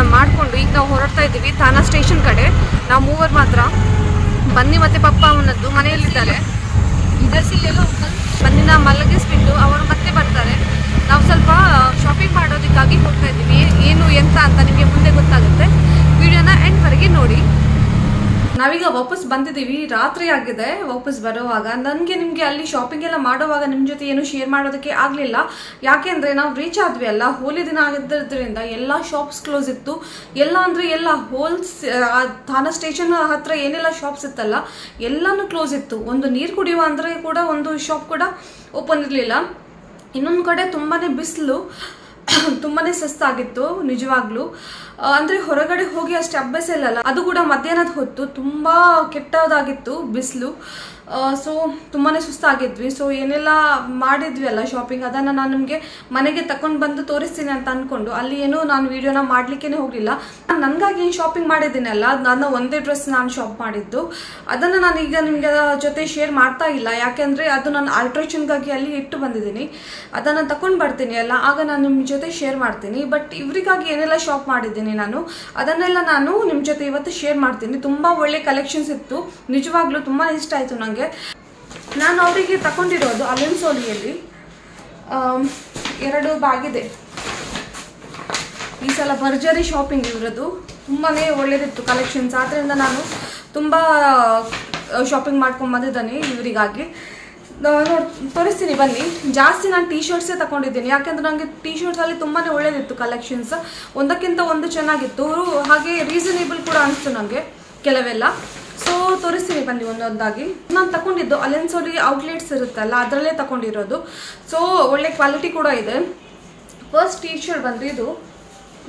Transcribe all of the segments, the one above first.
ಎಲ್ಲ ಮಾಡಿಕೊಂಡು ಈಗ ನಾವು ಹೊರಡ್ತಾ ಇದ್ದೀವಿ ಥಾನಾ ಸ್ಟೇಷನ್ ಕಡೆ. ನಾವು ಮೂವರು ಮಾತ್ರ, ಬನ್ನಿ ಮತ್ತು ಪಪ್ಪ ಅವನದ್ದು ಮನೆಯಲ್ಲಿದ್ದಾರೆ. ಬನ್ನಿನ ಮಲಗಿಸ್ಬಿಟ್ಟು ಅವರು ಮತ್ತೆ ಬರ್ತಾರೆ. ನಾವು ಸ್ವಲ್ಪ ಶಾಪಿಂಗ್ ಮಾಡೋದಕ್ಕಾಗಿ ಹೋಗ್ತಾ ಇದ್ದೀವಿ. ಏನು ಎಂತ ಅಂತ ನಿಮಗೆ ಮುಂದೆ ಗೊತ್ತಾಗುತ್ತೆ. ವಿಡಿಯೋನ ಎಂಡ್ವರೆಗೆ ನೋಡಿ. ನಾವೀಗ ವಾಪಸ್ ಬಂದಿದ್ದೀವಿ, ರಾತ್ರಿ ಆಗಿದೆ ವಾಪಸ್ ಬರೋವಾಗ. ನನಗೆ ನಿಮಗೆ ಅಲ್ಲಿ ಶಾಪಿಂಗ್ ಎಲ್ಲ ಮಾಡೋವಾಗ ನಿಮ್ಮ ಜೊತೆ ಏನು ಶೇರ್ ಮಾಡೋದಕ್ಕೆ ಆಗಲಿಲ್ಲ. ಯಾಕೆಂದರೆ ನಾವು ರೀಚ್ ಆದ್ವಿ ಅಲ್ಲ, ಹೋಲಿ ದಿನ ಆಗಿದ್ದರಿಂದ ಎಲ್ಲ ಶಾಪ್ಸ್ ಕ್ಲೋಸ್ ಇತ್ತು. ಎಲ್ಲ ಅಂದರೆ ಎಲ್ಲ ಥಾನಾ ಸ್ಟೇಷನ್ ಹತ್ರ ಏನೆಲ್ಲ ಶಾಪ್ಸ್ ಇತ್ತಲ್ಲ ಎಲ್ಲನೂ ಕ್ಲೋಸ್ ಇತ್ತು. ಒಂದು ನೀರು ಕುಡಿಯುವ ಅಂದರೆ ಕೂಡ ಒಂದು ಶಾಪ್ ಕೂಡ ಓಪನ್ ಇರಲಿಲ್ಲ. ಇನ್ನೊಂದು ಕಡೆ ತುಂಬಾ ಬಿಸಿಲು, ತುಂಬಾ ಸುಸ್ತಾಗಿತ್ತು ನಿಜವಾಗ್ಲೂ. ಅಂದರೆ ಹೊರಗಡೆ ಹೋಗಿ ಅಷ್ಟು ಅಭ್ಯಾಸ ಇಲ್ಲಲ್ಲ, ಅದು ಕೂಡ ಮಧ್ಯಾಹ್ನದ ಹೊತ್ತು ತುಂಬ ಕೆಟ್ಟದಾಗಿತ್ತು ಬಿಸಿಲು. ಸೊ ತುಂಬಾ ಸುಸ್ತಾಗಿದ್ವಿ. ಸೊ ಏನೆಲ್ಲ ಮಾಡಿದ್ವಿ ಅಲ್ಲ ಶಾಪಿಂಗ್, ಅದನ್ನು ನಾನು ನಿಮಗೆ ಮನೆಗೆ ತಗೊಂಡು ಬಂದು ತೋರಿಸ್ತೀನಿ ಅಂತ ಅಂದ್ಕೊಂಡು ಅಲ್ಲಿ ಏನೂ ನಾನು ವಿಡಿಯೋನ ಮಾಡಲಿಕ್ಕೇ ಹೋಗಲಿಲ್ಲ. ನನಗಾಗಿ ಏನು ಶಾಪಿಂಗ್ ಮಾಡಿದ್ದೀನಿ ಅಲ್ಲ, ನನ್ನ ಒಂದೇ ಡ್ರೆಸ್ ನಾನು ಶಾಪ್ ಮಾಡಿದ್ದು, ಅದನ್ನು ನಾನು ಈಗ ನಿಮಗೆ ಜೊತೆ ಶೇರ್ ಮಾಡ್ತಾ ಇಲ್ಲ. ಯಾಕೆಂದರೆ ಅದು ನಾನು ಆಲ್ಟ್ರೇಷನ್ಗಾಗಿ ಅಲ್ಲಿ ಇಟ್ಟು ಬಂದಿದ್ದೀನಿ. ಅದನ್ನು ತಗೊಂಡು ಬರ್ತೀನಿ ಅಲ್ಲ, ಆಗ ನಾನು ನಿಮ್ಮ ಜೊತೆ ಶೇರ್ ಮಾಡ್ತೀನಿ. ಬಟ್ ಇವರಿಗಾಗಿ ಏನೆಲ್ಲ ಶಾಪ್ ಮಾಡಿದ್ದೀನಿ ನಾನು, ಅದನ್ನೆಲ್ಲ ನಾನು ನಿಮ್ಮ ಜೊತೆ ಇವತ್ತು ಶೇರ್ ಮಾಡ್ತೀನಿ. ತುಂಬ ಒಳ್ಳೆ ಕಲೆಕ್ಷನ್ಸ್ ಇತ್ತು, ನಿಜವಾಗ್ಲೂ ತುಂಬಾ ಇಷ್ಟ ಆಯಿತು ನನಗೆ. ನಾನು ಅವರಿಗೆ ತಗೊಂಡಿರೋದು ಅಲೆನ್ಸೋಲಿಯಲ್ಲಿ 2 ಬ್ಯಾಗ್ ಇದೆ. ಈ ಸಲ ಭರ್ಜರಿ ಶಾಪಿಂಗ್ ಇವರದು, ತುಂಬಾ ಒಳ್ಳೆದಿತ್ತು ಕಲೆಕ್ಷನ್ಸ್. ಆದ್ದರಿಂದ ನಾನು ತುಂಬ ಶಾಪಿಂಗ್ ಮಾಡ್ಕೊಂಡು ಬಂದಿದ್ದೇನೆ ಇವರಿಗಾಗಿ. ತೋರಿಸ್ತೀನಿ ಬನ್ನಿ. ಜಾಸ್ತಿ ನಾನು ಟೀ ಶರ್ಟ್ಸೇ ತಗೊಂಡಿದ್ದೀನಿ, ಯಾಕೆಂದರೆ ನನಗೆ ಟೀ ಶರ್ಟ್ಸಲ್ಲಿ ತುಂಬಾ ಒಳ್ಳೆದಿತ್ತು ಕಲೆಕ್ಷನ್ಸ್. ಒಂದಕ್ಕಿಂತ ಒಂದು ಚೆನ್ನಾಗಿತ್ತು, ಹಾಗೆ ರೀಸನೇಬಲ್ ಕೂಡ ಅನಿಸ್ತು ನನಗೆ ಕೆಲವೆಲ್ಲ. ಸೊ ತೋರಿಸ್ತೀನಿ ಬನ್ನಿ ಒಂದೊಂದಾಗಿ. ನಾನು ತಗೊಂಡಿದ್ದು ಅಲೆನ್ಸೋಲಿ ಔಟ್ಲೆಟ್ಸ್ ಇರುತ್ತಲ್ಲ ಅದರಲ್ಲೇ ತಗೊಂಡಿರೋದು. ಸೊ ಒಳ್ಳೆ ಕ್ವಾಲಿಟಿ ಕೂಡ ಇದೆ. ಫಸ್ಟ್ ಟೀ ಶರ್ಟ್ ಬಂದು ಇದು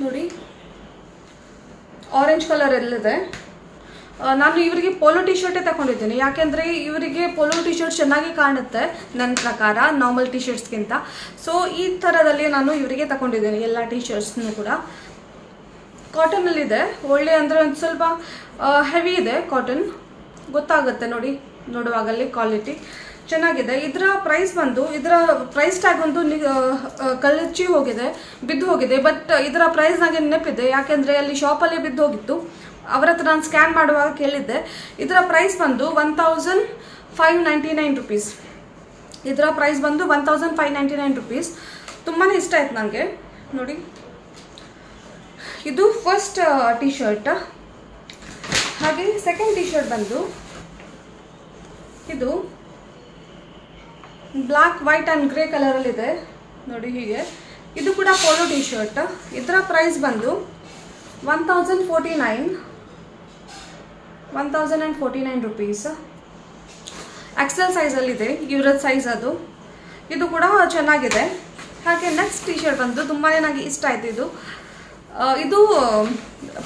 ನೋಡಿ, ಆರೆಂಜ್ ಕಲರ್ ಎಲ್ಲಿದೆ. ನಾನು ಇವರಿಗೆ ಪೋಲೋ ಟಿ ಶರ್ಟೇ ತಗೊಂಡಿದ್ದೀನಿ, ಯಾಕೆಂದರೆ ಇವರಿಗೆ ಪೋಲೋ ಟಿ ಶರ್ಟ್ ಚೆನ್ನಾಗಿ ಕಾಣುತ್ತೆ ನನ್ನ ಪ್ರಕಾರ ನಾರ್ಮಲ್ ಟಿ ಶರ್ಟ್ಸ್ಗಿಂತ. ಸೊ ಈ ಥರದಲ್ಲಿ ನಾನು ಇವರಿಗೆ ತಗೊಂಡಿದ್ದೀನಿ ಎಲ್ಲ ಟಿ ಶರ್ಟ್ಸ್ನೂ ಕೂಡ. ಕಾಟನಲ್ಲಿದೆ, ಒಳ್ಳೆ ಅಂದರೆ ಒಂದು ಸ್ವಲ್ಪ ಹೆವಿ ಇದೆ ಕಾಟನ್, ಗೊತ್ತಾಗುತ್ತೆ ನೋಡಿ ನೋಡುವಾಗಲ್ಲಿ ಕ್ವಾಲಿಟಿ ಚೆನ್ನಾಗಿದೆ. ಇದರ ಪ್ರೈಸ್ ಬಂದು, ಇದರ ಪ್ರೈಸ್ ಟ್ಯಾಗ್ ಒಂದು ಕಳಚಿ ಹೋಗಿದೆ, ಬಿದ್ದು ಹೋಗಿದೆ. ಬಟ್ ಇದರ ಪ್ರೈಸ್ ನನಗೆ ನೆನಪಿದೆ, ಯಾಕೆಂದರೆ ಅಲ್ಲಿ ಶಾಪಲ್ಲೇ ಬಿದ್ದು ಹೋಗಿತ್ತು. ಅವರ ಹತ್ರ ನಾನು ಸ್ಕ್ಯಾನ್ ಮಾಡುವಾಗ ಕೇಳಿದ್ದೆ. ಇದರ ಪ್ರೈಸ್ ಬಂದು 1599 ರುಪೀಸ್. ಇದರ ಪ್ರೈಸ್ ಬಂದು 1599 ರುಪೀಸ್. ತುಂಬಾ ಇಷ್ಟ ಆಯ್ತು ನನಗೆ ನೋಡಿ. ಇದು ಫಸ್ಟ್ ಟಿ ಶರ್ಟ್. ಹಾಗೆ ಸೆಕೆಂಡ್ ಟಿ ಶರ್ಟ್ ಬಂದು ಇದು ಬ್ಲ್ಯಾಕ್, ವೈಟ್ ಆ್ಯಂಡ್ ಗ್ರೇ ಕಲರಲ್ಲಿದೆ ನೋಡಿ ಹೀಗೆ. ಇದು ಕೂಡ ಪೋಲೋ ಟಿ ಶರ್ಟ್. ಇದರ ಪ್ರೈಸ್ ಬಂದು 1049 ರುಪೀಸ್. ಎಕ್ಸೆಲ್ ಸೈಜಲ್ಲಿದೆ ಇವರ ಸೈಜ್ ಅದು. ಇದು ಕೂಡ ಚೆನ್ನಾಗಿದೆ. ಹಾಗೆ ನೆಕ್ಸ್ಟ್ ಟಿ ಶರ್ಟ್ ಬಂದು ತುಂಬಾ ನನಗೆ ಇಷ್ಟ ಆಯಿತು. ಇದು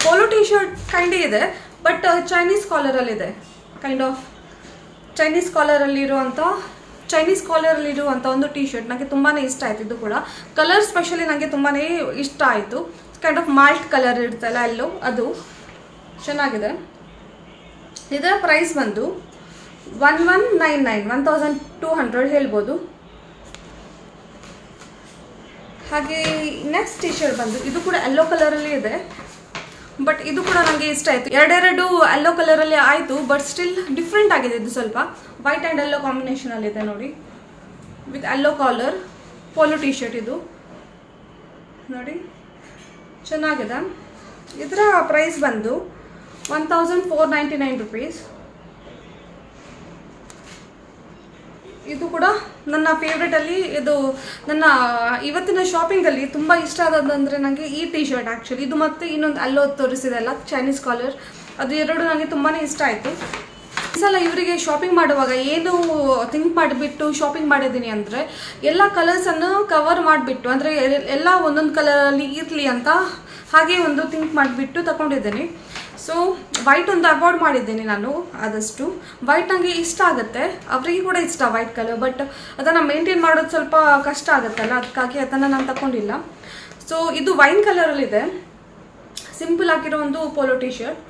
ಪೋಲೋ ಟಿ ಶರ್ಟ್ ಕೈಂಡೇ ಇದೆ, ಬಟ್ ಚೈನೀಸ್ ಕಾಲರಲ್ಲಿದೆ. ಕೈಂಡ್ ಆಫ್ ಚೈನೀಸ್ ಕಾಲರಲ್ಲಿರುವಂಥ ಒಂದು ಟಿ ಶರ್ಟ್ ನನಗೆ ತುಂಬಾ ಇಷ್ಟ ಆಯಿತು. ಇದು ಕೂಡ ಕಲರ್ ಸ್ಪೆಷಲಿ ನನಗೆ ತುಂಬಾ ಇಷ್ಟ ಆಯಿತು. ಕೈಂಡ್ ಆಫ್ ಮಾಲ್ಟ್ ಕಲರ್ ಇರ್ತಲ್ಲ ಎಲ್ಲೋ, ಅದು ಚೆನ್ನಾಗಿದೆ. ಇದರ ಪ್ರೈಸ್ ಬಂದು 1200 ಹೇಳ್ಬೋದು. ಹಾಗೆ ನೆಕ್ಸ್ಟ್ ಟಿ ಶರ್ಟ್ ಬಂದು ಇದು ಕೂಡ ಯೆಲ್ಲೋ ಕಲರಲ್ಲಿ ಇದೆ, ಬಟ್ ಇದು ಕೂಡ ನನಗೆ ಇಷ್ಟ ಆಯಿತು. ಎರಡೆರಡು ಯೆಲ್ಲೋ ಕಲರಲ್ಲಿ ಆಯಿತು, ಬಟ್ ಸ್ಟಿಲ್ ಡಿಫ್ರೆಂಟ್ ಆಗಿದೆ. ಇದು ಸ್ವಲ್ಪ ವೈಟ್ ಆ್ಯಂಡ್ ಯೆಲ್ಲೋ ಕಾಂಬಿನೇಷನಲ್ಲಿದೆ ನೋಡಿ, with yellow collar polo T shirt. ಇದು ನೋಡಿ ಚೆನ್ನಾಗಿದೆ. ಇದರ ಪ್ರೈಸ್ ಬಂದು 1499 ರುಪೀಸ್. ಇದು ಕೂಡ ನನ್ನ ಫೇವ್ರೇಟಲ್ಲಿ, ಇದು ನನ್ನ ಇವತ್ತಿನ ಶಾಪಿಂಗಲ್ಲಿ ತುಂಬ ಇಷ್ಟ ಆದದಂದರೆ ನನಗೆ ಈ ಟಿ ಶರ್ಟ್ ಆ್ಯಕ್ಚುಲಿ. ಇದು ಮತ್ತು ಇನ್ನೊಂದು ಅಲ್ಲೋ ತೋರಿಸಿದೆಲ್ಲ ಚೈನೀಸ್ ಕಾಲರ್, ಅದು ಎರಡು ನನಗೆ ತುಂಬಾ ಇಷ್ಟ ಆಯಿತು. ಈ ಸಲ ಇವರಿಗೆ ಶಾಪಿಂಗ್ ಮಾಡುವಾಗ ಏನು ಥಿಂಕ್ ಮಾಡಿಬಿಟ್ಟು ಶಾಪಿಂಗ್ ಮಾಡಿದ್ದೀನಿ ಅಂದರೆ, ಎಲ್ಲ ಕಲರ್ಸನ್ನು ಕವರ್ ಮಾಡಿಬಿಟ್ಟು, ಅಂದರೆ ಎಲ್ಲ ಒಂದೊಂದು ಕಲರಲ್ಲಿ ಇರಲಿ ಅಂತ ಹಾಗೆ ಒಂದು ಥಿಂಕ್ ಮಾಡಿಬಿಟ್ಟು ತಗೊಂಡಿದ್ದೀನಿ. ಸೊ ವೈಟ್ ಒಂದು ಅವಾಯ್ಡ್ ಮಾಡಿದ್ದೀನಿ ನಾನು ಆದಷ್ಟು. ವೈಟ್ ನನಗೆ ಇಷ್ಟ ಆಗುತ್ತೆ, ಅವರಿಗೆ ಕೂಡ ಇಷ್ಟ ವೈಟ್ ಕಲರ್, ಬಟ್ ಅದನ್ನು ಮೇಂಟೈನ್ ಮಾಡೋದು ಸ್ವಲ್ಪ ಕಷ್ಟ ಆಗುತ್ತಲ್ಲ, ಅದಕ್ಕಾಗಿ ಅದನ್ನು ನಾನು ತಗೊಂಡಿಲ್ಲ. ಸೊ ಇದು ವೈನ್ ಕಲರಲ್ಲಿದೆ, ಸಿಂಪಲ್ ಆಗಿರೋ ಒಂದು ಪೋಲೋ ಟಿ ಶರ್ಟ್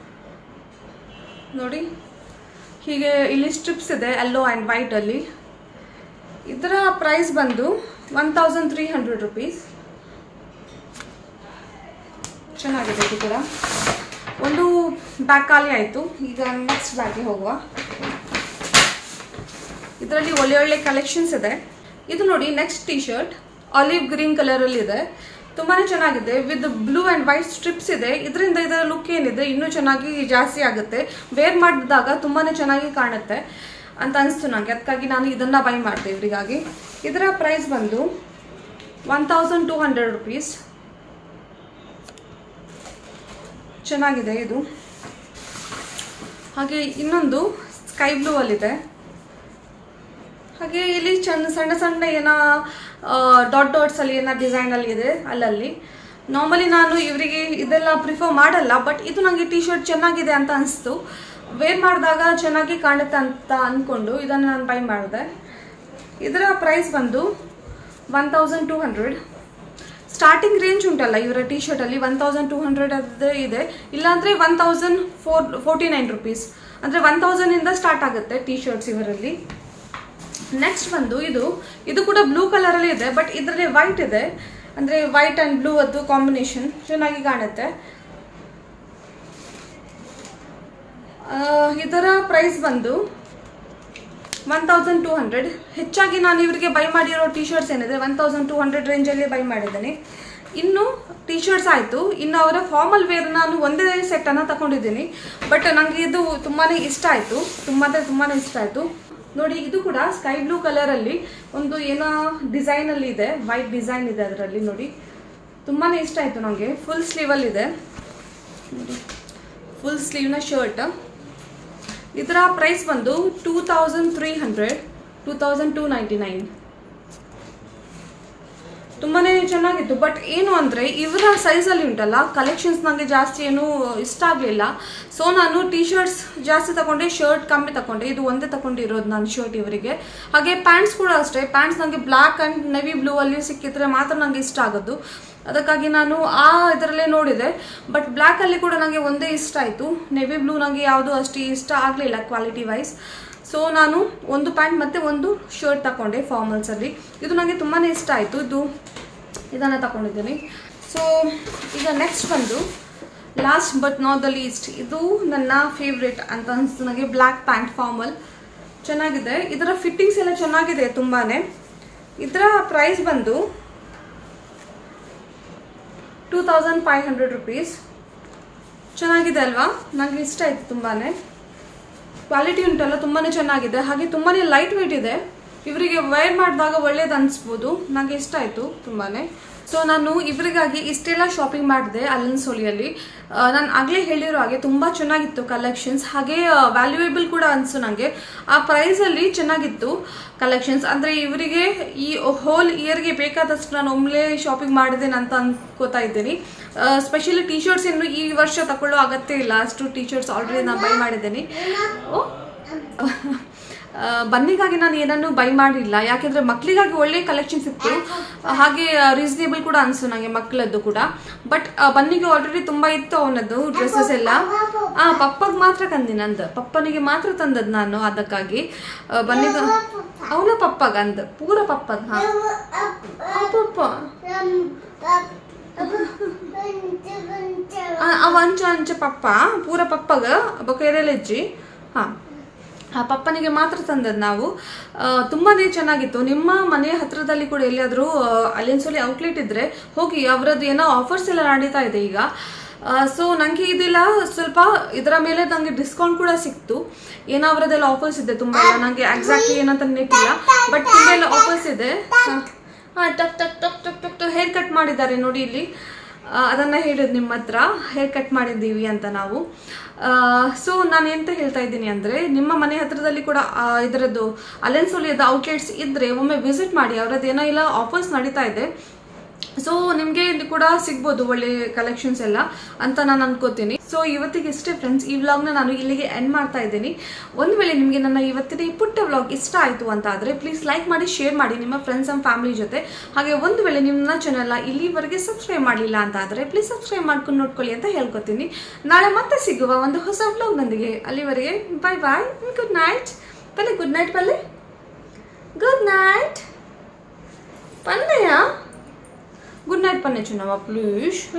ನೋಡಿ ಹೀಗೆ. ಇಲ್ಲಿ ಸ್ಟ್ರಿಪ್ಸ್ ಇದೆ ಯೆಲ್ಲೋ ಆ್ಯಂಡ್ ವೈಟಲ್ಲಿ. ಇದರ ಪ್ರೈಸ್ ಬಂದು 1300 ರುಪೀಸ್. ಚೆನ್ನಾಗಿದೆ ಇದು ಕೂಡ. ಒಂದು ಬ್ಯಾಗ್ ಖಾಲಿ ಆಯಿತು. ಈಗ ನೆಕ್ಸ್ಟ್ ಬ್ಯಾಗ್ಗೆ ಹೋಗುವ. ಇದರಲ್ಲಿ ಒಳ್ಳೆ ಕಲೆಕ್ಷನ್ಸ್ ಇದೆ. ಇದು ನೋಡಿ next T shirt olive green ಕಲರಲ್ಲಿ ಇದೆ. ತುಂಬಾ ಚೆನ್ನಾಗಿದೆ. With blue and white strips ಇದೆ. ಇದರಿಂದ ಇದರ ಲುಕ್ ಏನಿದೆ ಇನ್ನೂ ಚೆನ್ನಾಗಿ ಜಾಸ್ತಿ ಆಗುತ್ತೆ. ವೇರ್ ಮಾಡಿದಾಗ ತುಂಬಾ ಚೆನ್ನಾಗಿ ಕಾಣುತ್ತೆ ಅಂತ ಅನಿಸ್ತು ನನಗೆ. ಅದಕ್ಕಾಗಿ ನಾನು ಇದನ್ನು ಬೈ ಮಾಡಿದೆ ಇವರಿಗಾಗಿ. ಇದರ ಪ್ರೈಸ್ ಬಂದು 1200 rupees. ಚೆನ್ನಾಗಿದೆ ಇದು. ಹಾಗೆ ಇನ್ನೊಂದು ಸ್ಕೈ ಬ್ಲೂ ಅಲ್ಲಿದೆ. ಹಾಗೆ ಇಲ್ಲಿ ಸಣ್ಣ ಸಣ್ಣ ಏನೋ ಡಾಟ್ಸ್ ಅಲ್ಲಿ ಏನೋ ಡಿಸೈನ್ ಅಲ್ಲಿ ಇದೆ ಅಲ್ಲಲ್ಲಿ. ನಾರ್ಮಲಿ ನಾನು ಇವರಿಗೆ ಇದೆಲ್ಲ ಪ್ರಿಫರ್ ಮಾಡಲ್ಲ, ಬಟ್ ಇದು ನನಗೆ ಟೀ ಶರ್ಟ್ ಚೆನ್ನಾಗಿದೆ ಅಂತ ಅನಿಸ್ತು. ವೇರ್ ಮಾಡಿದಾಗ ಚೆನ್ನಾಗಿ ಕಾಣುತ್ತೆ ಅಂತ ಅಂದ್ಕೊಂಡು ಇದನ್ನು ನಾನು ಬೈ ಮಾಡಿದೆ. ಇದರ ಪ್ರೈಸ್ ಬಂದು 1200. ಸ್ಟಾರ್ಟಿಂಗ್ ರೇಂಜ್ ಉಂಟಲ್ಲ ಇವರ ಟೀ ಶರ್ಟಲ್ಲಿ 1200 ಇದೆ. ಇಲ್ಲಾಂದರೆ 1049 rupees, ಅಂದರೆ 1000 ಸ್ಟಾರ್ಟ್ ಆಗುತ್ತೆ ಟೀ ಶರ್ಟ್ಸ್ ಇವರಲ್ಲಿ. ನೆಕ್ಸ್ಟ್ ಬಂದು ಇದು ಕೂಡ ಬ್ಲೂ ಕಲರಲ್ಲಿ ಇದೆ, ಬಟ್ ಇದರಲ್ಲಿ ವೈಟ್ ಇದೆ. ಅಂದರೆ ವೈಟ್ ಆ್ಯಂಡ್ ಬ್ಲೂ ಅದು ಕಾಂಬಿನೇಷನ್ ಚೆನ್ನಾಗಿ ಕಾಣುತ್ತೆ. ಇದರ ಪ್ರೈಸ್ ಬಂದು 1200. ಹೆಚ್ಚಾಗಿ ನಾನು ಇವರಿಗೆ ಬೈ ಮಾಡಿರೋ ಟೀ ಶರ್ಟ್ಸ್ ಏನಿದೆ 1200 ರೇಂಜಲ್ಲಿ ಬೈ ಮಾಡಿದ್ದೇನೆ. ಇನ್ನು ಟೀ ಶರ್ಟ್ಸ್ ಆಯಿತು. ಇನ್ನು ಅವರ ಫಾರ್ಮಲ್ ವೇರ್ ನಾನು ಒಂದೇ ಸೆಟ್ಟನ್ನು ತಗೊಂಡಿದ್ದೀನಿ. ಬಟ್ ನನಗೆ ಇದು ತುಂಬಾ ಇಷ್ಟ ಆಯಿತು. ತುಂಬಾ ಇಷ್ಟ ಆಯಿತು. ನೋಡಿ ಇದು ಕೂಡ ಸ್ಕೈ ಬ್ಲೂ ಕಲರಲ್ಲಿ ಒಂದು ಏನೋ ಡಿಸೈನಲ್ಲಿ ಇದೆ. ವೈಟ್ ಡಿಸೈನ್ ಇದೆ ಅದರಲ್ಲಿ. ನೋಡಿ ತುಂಬಾ ಇಷ್ಟ ಆಯಿತು ನನಗೆ. ಫುಲ್ ಸ್ಲೀವಲ್ಲಿದೆ. ಫುಲ್ ಸ್ಲೀವ್ನ ಶರ್ಟ್. ಇದರ ಪ್ರೈಸ್ ಬಂದು 2300, 2299. ತುಂಬಾ ಚೆನ್ನಾಗಿತ್ತು. ಬಟ್ ಏನು ಅಂದರೆ ಇವರ ಸೈಜಲ್ಲಿ ಉಂಟಲ್ಲ ಕಲೆಕ್ಷನ್ಸ್ ನನಗೆ ಜಾಸ್ತಿ ಏನು ಇಷ್ಟ ಆಗಲಿಲ್ಲ. ಸೊ ನಾನು ಟೀ ಶರ್ಟ್ಸ್ ಜಾಸ್ತಿ ತಗೊಂಡೆ, ಶರ್ಟ್ ಕಮ್ಮಿ ತಗೊಂಡೆ. ಇದು ಒಂದೇ ತಗೊಂಡಿರೋದು ನಾನು ಶರ್ಟ್ ಇವರಿಗೆ. ಹಾಗೆ ಪ್ಯಾಂಟ್ಸ್ ಕೂಡ ಅಷ್ಟೇ. ಪ್ಯಾಂಟ್ಸ್ ನನಗೆ ಬ್ಲ್ಯಾಕ್ ಆ್ಯಂಡ್ ನೆವಿ ಬ್ಲೂ ಅಲ್ಲಿ ಸಿಕ್ಕಿದ್ರೆ ಮಾತ್ರ ನನಗೆ ಇಷ್ಟ ಆಗೋದು. ಅದಕ್ಕಾಗಿ ನಾನು ಇದರಲ್ಲೇ ನೋಡಿದೆ. ಬಟ್ ಬ್ಲ್ಯಾಕಲ್ಲಿ ಕೂಡ ನನಗೆ ಒಂದೇ ಇಷ್ಟ ಆಯಿತು. ನೆವಿ ಬ್ಲೂ ನನಗೆ ಯಾವುದೂ ಅಷ್ಟು ಇಷ್ಟ ಆಗಲಿಲ್ಲ ಕ್ವಾಲಿಟಿ ವೈಸ್. ಸೊ ನಾನು ಒಂದು ಪ್ಯಾಂಟ್ ಮತ್ತು ಒಂದು ಶರ್ಟ್ ತಗೊಂಡೆ ಫಾರ್ಮಲ್ಸಲ್ಲಿ. ಇದು ನನಗೆ ತುಂಬಾ ಇಷ್ಟ ಆಯಿತು. ಇದನ್ನು ತಗೊಂಡಿದ್ದೀನಿ. ಸೊ ಈಗ ನೆಕ್ಸ್ಟ್ ಬಂದು last but not the least, ಇದು ನನ್ನ ಫೇವ್ರೇಟ್ ಅಂತ ಅನಿಸ್ತು ನನಗೆ. ಬ್ಲ್ಯಾಕ್ ಪ್ಯಾಂಟ್ ಫಾರ್ಮಲ್ ಚೆನ್ನಾಗಿದೆ. ಇದರ ಫಿಟ್ಟಿಂಗ್ಸ್ ಎಲ್ಲ ಚೆನ್ನಾಗಿದೆ ತುಂಬಾ. ಇದರ ಪ್ರೈಸ್ ಬಂದು 2500 rupees. ಚೆನ್ನಾಗಿದೆ ಅಲ್ವಾ? ನನಗೆ ಇಷ್ಟ ಆಯಿತು ತುಂಬಾ. ಕ್ವಾಲಿಟಿ ಉಂಟಲ್ಲ ತುಂಬಾ ಚೆನ್ನಾಗಿದೆ. ಹಾಗೆ ತುಂಬಾ ಲೈಟ್ ವೆಯ್ಟ್ ಇದೆ. ಇವರಿಗೆ ವೇರ್ ಮಾಡಿದಾಗ ಒಳ್ಳೇದು ಅನಿಸ್ಬೋದು. ನನಗೆ ಇಷ್ಟ ಆಯಿತು ತುಂಬಾ. ಸೊ ನಾನು ಇವರಿಗಾಗಿ ಇಷ್ಟೆಲ್ಲ ಶಾಪಿಂಗ್ ಮಾಡಿದೆ ಅಲೆನ್ ಸೋಲಿಯಲ್ಲಿ. ನಾನು ಆಗಲೇ ಹೇಳಿರೋ ಹಾಗೆ ತುಂಬ ಚೆನ್ನಾಗಿತ್ತು ಕಲೆಕ್ಷನ್ಸ್. ಹಾಗೆ ವ್ಯಾಲ್ಯೂಯೇಬಲ್ ಕೂಡ ಅನಿಸ್ತು ನನಗೆ. ಆ ಪ್ರೈಸಲ್ಲಿ ಚೆನ್ನಾಗಿತ್ತು ಕಲೆಕ್ಷನ್ಸ್. ಅಂದರೆ ಇವರಿಗೆ ಈ ಹೋಲ್ ಇಯರ್ಗೆ ಬೇಕಾದಷ್ಟು ನಾನು ಒಮ್ಮೆ ಶಾಪಿಂಗ್ ಮಾಡಿದ್ದೇನೆ ಅಂತ ಅನ್ಕೋತಾ ಇದ್ದೀನಿ. ಸ್ಪೆಷಲಿ ಟೀ ಶರ್ಟ್ಸ್ ಇನ್ನು ಈ ವರ್ಷ ತಗೊಳ್ಳೋ ಅಗತ್ಯ ಇಲ್ಲ. ಅಷ್ಟು ಟೀ ಶರ್ಟ್ಸ್ ಆಲ್ರೆಡಿ ನಾನು ಬೈ ಮಾಡಿದ್ದೇನೆ. ಬನ್ನಿಗಾಗಿ ನಾನು ಏನನ್ನು ಬೈ ಮಾಡಿಲ್ಲ, ಯಾಕೆಂದರೆ ಮಕ್ಕಳಿಗಾಗಿ ಒಳ್ಳೆ ಕಲೆಕ್ಷನ್ಸ್ ಇತ್ತು. ಹಾಗೆ ರೀಸನೇಬಲ್ ಕೂಡ ಅನಿಸ್ತು ನನಗೆ ಮಕ್ಕಳದ್ದು ಕೂಡ. ಬಟ್ ಬನ್ನಿಗೆ ಆಲ್ರೆಡಿ ತುಂಬ ಇತ್ತು ಅವನದ್ದು ಡ್ರೆಸ್ಸಸ್ ಎಲ್ಲ. ಪಪ್ಪಗೆ ಮಾತ್ರ ತಂದಿನಿ. ಪಪ್ಪನಿಗೆ ಮಾತ್ರ ತಂದದ್ದು ನಾನು. ಅದಕ್ಕಾಗಿ ಬನ್ನಿಗೆ ಅವನ ಪಪ್ಪಗಂದು ಪೂರ ಪಪ್ಪಗ. ಪಪ್ಪ ಅವ ಅಂಚ ಪಪ್ಪ ಪೂರ ಪಪ್ಪಗ ಬೊಕೆರೆಲೆಜ್ಜಿ. ಹಾಂ, ಪಪ್ಪನಿಗೆ ಮಾತ್ರ ತಂದದ್ದು ನಾವು. ತುಂಬಾ ಚೆನ್ನಾಗಿತ್ತು. ನಿಮ್ಮ ಮನೆಯ ಹತ್ರದಲ್ಲಿ ಕೂಡ ಎಲ್ಲಿಯಾದರೂ ಅಲೆನ್ ಸೋಲಿ ಔಟ್ಲೆಟ್ ಇದ್ದರೆ ಹೋಗಿ. ಅವರದ್ದು ಏನೋ ಆಫರ್ಸ್ ಎಲ್ಲ ನಡೀತಾ ಇದೆ ಈಗ. ಸೊ ನನಗೆ ಇದೆಲ್ಲ ಸ್ವಲ್ಪ ಇದರ ಮೇಲೆ ನನಗೆ ಡಿಸ್ಕೌಂಟ್ ಕೂಡ ಸಿಕ್ತು. ಏನೋ ಅವರದ್ದೆಲ್ಲ ಆಫರ್ಸ್ ಇದೆ ತುಂಬ. ನನಗೆ ಎಕ್ಸಾಕ್ಟ್ಲಿ ಏನಂತ ನೆನಪಿಲ್ಲ, ಬಟ್ ತುಂಬ ಎಲ್ಲ ಆಫರ್ಸ್ ಇದೆ. ಟಕ್ ಟಕ್ ಟಕ್ ಟಕ್ ಟಕ್ ಹೇರ್ ಕಟ್ ಮಾಡಿದ್ದಾರೆ ನೋಡಿ ಇಲ್ಲಿ. ಅದನ್ನು ಹೇಳಿದ್ದು ನಿಮ್ಮ ಹತ್ರ, ಹೇರ್ ಕಟ್ ಮಾಡಿದ್ದೀವಿ ಅಂತ ನಾವು. ಸೊ ನಾನು ಎಂತ ಹೇಳ್ತಾ ಇದ್ದೀನಿ ಅಂದರೆ, ನಿಮ್ಮ ಮನೆ ಹತ್ರದಲ್ಲಿ ಕೂಡ ಇದರದ್ದು ಅಲೆನ್ ಸೋಲಿಯದ ಔಟ್ಲೆಟ್ಸ್ ಇದ್ದರೆ ಒಮ್ಮೆ ವಿಸಿಟ್ ಮಾಡಿ. ಅವರದ್ದು ಏನೋ ಇಲ್ಲ ಆಫರ್ಸ್ ನಡೀತಾ ಇದೆ. ಸೊ ನಿಮಗೆ ಕೂಡ ಸಿಗ್ಬೋದು ಒಳ್ಳೆ ಕಲೆಕ್ಷನ್ಸ್ ಎಲ್ಲ ಅಂತ ನಾನು ಅನ್ಕೋತೀನಿ. ಸೊ ಇವತ್ತಿಗೆ ಇಷ್ಟೇ ಫ್ರೆಂಡ್ಸ್. ಈ ವ್ಲಾಗ್ನ ನಾನು ಇಲ್ಲಿಗೆ ಎಂಡ್ ಮಾಡ್ತಾ ಇದ್ದೀನಿ. ಒಂದು ವೇಳೆ ನಿಮಗೆ ನನ್ನ ಇವತ್ತಿನ ಈ ಪುಟ್ಟ ವ್ಲಾಗ್ ಇಷ್ಟ ಆಯಿತು ಅಂತ ಆದರೆ ಪ್ಲೀಸ್ ಲೈಕ್ ಮಾಡಿ, ಶೇರ್ ಮಾಡಿ ನಿಮ್ಮ ಫ್ರೆಂಡ್ಸ್ ಆ್ಯಂಡ್ ಫ್ಯಾಮಿಲಿ ಜೊತೆ. ಹಾಗೆ ಒಂದು ವೇಳೆ ನಿಮ್ಮ ಚಾನಲ್ನ ಇಲ್ಲಿವರೆಗೆ ಸಬ್ಸ್ಕ್ರೈಬ್ ಮಾಡಲಿಲ್ಲ ಅಂತ ಆದರೆ ಪ್ಲೀಸ್ ಸಬ್ಸ್ಕ್ರೈಬ್ ಮಾಡ್ಕೊಂಡು ನೋಡ್ಕೊಳ್ಳಿ ಅಂತ ಹೇಳ್ಕೊತೀನಿ. ನಾಳೆ ಮತ್ತೆ ಸಿಗುವ ಒಂದು ಹೊಸ ವ್ಲಾಗ್ನೊಂದಿಗೆ. ಅಲ್ಲಿವರೆಗೆ ಬಾಯ್ ಬಾಯ್, ಗುಡ್ ನೈಟ್. ಪಲ್ಲೆ ಗುಡ್ ನೈಟ್. ಪಲ್ಲೆ ಗುಡ್ ನೈಟ್. ಪಲ್ಲೆಯ good night. Good night, Panna Chunama, please.